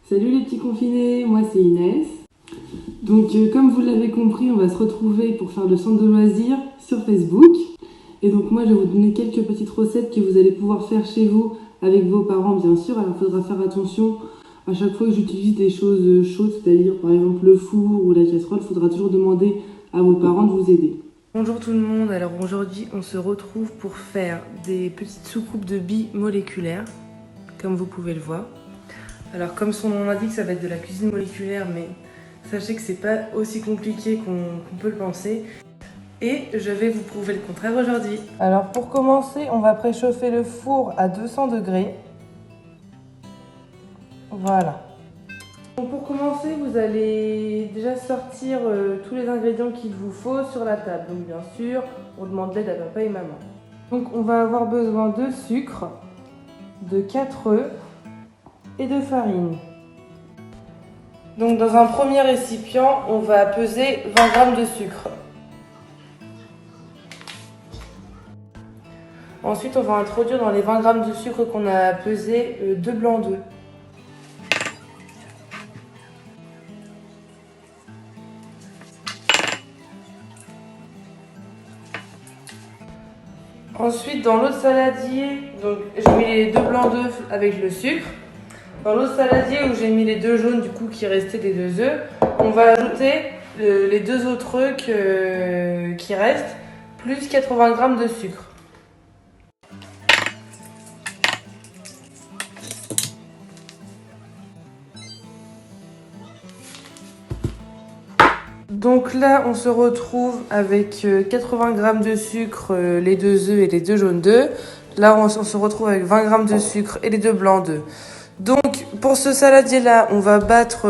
Salut les petits confinés, moi c'est Inès. Donc comme vous l'avez compris, on va se retrouver pour faire le centre de loisirs sur Facebook. Et donc moi je vais vous donner quelques petites recettes que vous allez pouvoir faire chez vous avec vos parents bien sûr. Alors il faudra faire attention à chaque fois que j'utilise des choses chaudes, c'est-à-dire par exemple le four ou la casserole, il faudra toujours demander à vos parents de vous aider. Bonjour tout le monde, alors aujourd'hui on se retrouve pour faire des petites soucoupes de billes moléculaires, comme vous pouvez le voir. Alors comme son nom l'indique, ça va être de la cuisine moléculaire, mais sachez que c'est pas aussi compliqué qu'on peut le penser. Et je vais vous prouver le contraire aujourd'hui. Alors pour commencer, on va préchauffer le four à 200 degrés. Voilà. Donc pour commencer, vous allez déjà sortir tous les ingrédients qu'il vous faut sur la table. Donc bien sûr, on demande l'aide à papa et maman. Donc on va avoir besoin de sucre, de 4 œufs, et de farine. Donc dans un premier récipient, on va peser 20 g de sucre. Ensuite, on va introduire dans les 20 g de sucre qu'on a pesé 2 blancs d'œufs. Ensuite, dans l'autre saladier, donc j'ai mis les 2 blancs d'œufs avec le sucre. Dans l'autre saladier où j'ai mis les 2 jaunes du coup qui restaient des 2 œufs, on va ajouter les 2 autres œufs qui restent, plus 80 g de sucre. Donc là on se retrouve avec 80 g de sucre, les 2 œufs et les 2 jaunes d'œufs. Là on se retrouve avec 20 g de sucre et les 2 blancs d'œufs. Donc pour ce saladier là, on va battre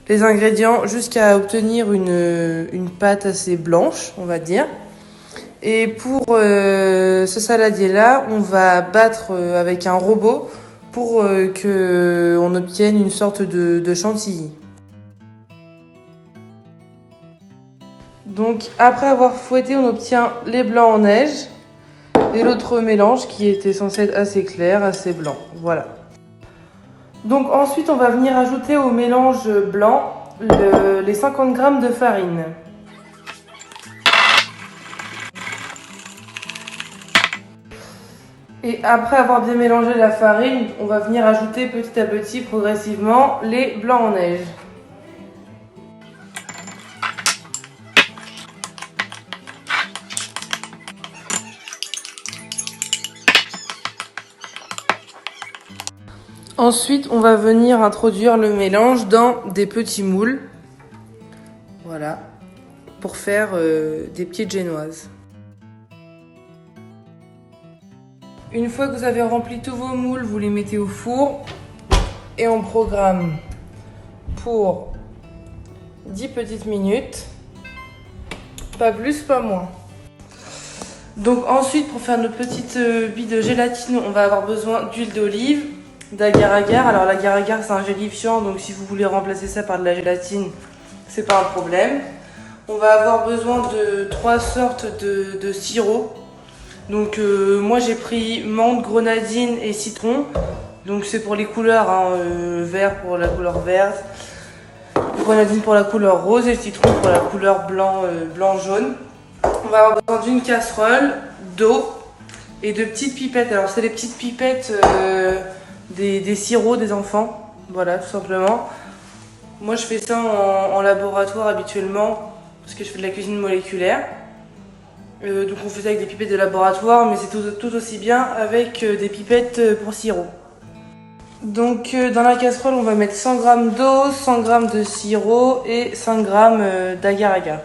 les ingrédients jusqu'à obtenir une pâte assez blanche, on va dire. Et pour ce saladier là, on va battre avec un robot pour qu'on obtienne une sorte de chantilly. Donc après avoir fouetté, on obtient les blancs en neige et l'autre mélange qui était censé être assez clair, assez blanc. Voilà. Donc ensuite, on va venir ajouter au mélange blanc les 50 g de farine. Et après avoir bien mélangé la farine, on va venir ajouter petit à petit, progressivement, les blancs en neige. Ensuite, on va venir introduire le mélange dans des petits moules. Voilà, pour faire des petites génoises. Une fois que vous avez rempli tous vos moules, vous les mettez au four et on programme pour 10 petites minutes. Pas plus, pas moins. Donc ensuite, pour faire notre petite bille de gélatine, on va avoir besoin d'huile d'olive, d'agar-agar. Alors l'agar-agar c'est un gélifiant, donc si vous voulez remplacer ça par de la gélatine, c'est pas un problème. On va avoir besoin de 3 sortes de sirop. Donc moi j'ai pris menthe, grenadine et citron. Donc c'est pour les couleurs, hein, vert pour la couleur verte, grenadine pour la couleur rose et le citron pour la couleur blanc-jaune. On va avoir besoin d'une casserole, d'eau et de petites pipettes. Alors c'est les petites pipettes des sirops des enfants, voilà tout simplement. Moi je fais ça en laboratoire habituellement parce que je fais de la cuisine moléculaire. Donc on fait ça avec des pipettes de laboratoire, mais c'est tout aussi bien avec des pipettes pour sirop. Donc dans la casserole on va mettre 100 g d'eau, 100 g de sirop et 5 g d'agar-agar.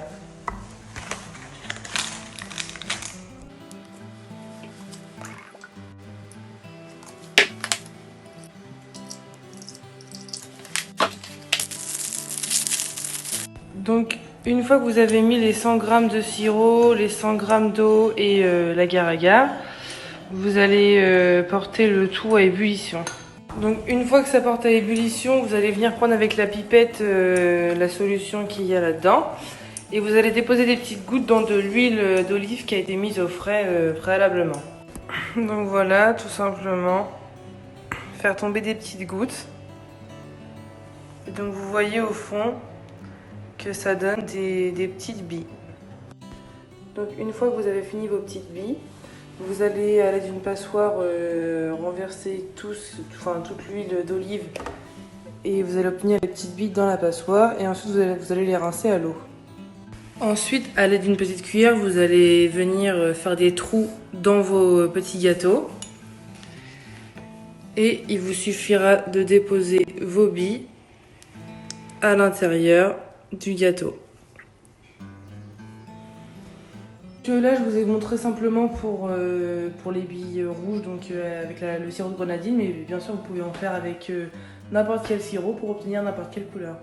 Donc une fois que vous avez mis les 100 g de sirop, les 100 g d'eau et l'agar-agar, vous allez porter le tout à ébullition. Donc une fois que ça porte à ébullition, vous allez venir prendre avec la pipette la solution qu'il y a là-dedans. Et vous allez déposer des petites gouttes dans de l'huile d'olive qui a été mise au frais préalablement. Donc voilà, tout simplement, faire tomber des petites gouttes. Et donc vous voyez au fond que ça donne des petites billes. Donc une fois que vous avez fini vos petites billes, vous allez à l'aide d'une passoire renverser toute l'huile d'olive et vous allez obtenir les petites billes dans la passoire et ensuite vous allez les rincer à l'eau. Ensuite, à l'aide d'une petite cuillère, vous allez venir faire des trous dans vos petits gâteaux. Et il vous suffira de déposer vos billes à l'intérieur du gâteau. Là, je vous ai montré simplement pour les billes rouges, donc avec le sirop de grenadine, mais bien sûr, vous pouvez en faire avec n'importe quel sirop pour obtenir n'importe quelle couleur.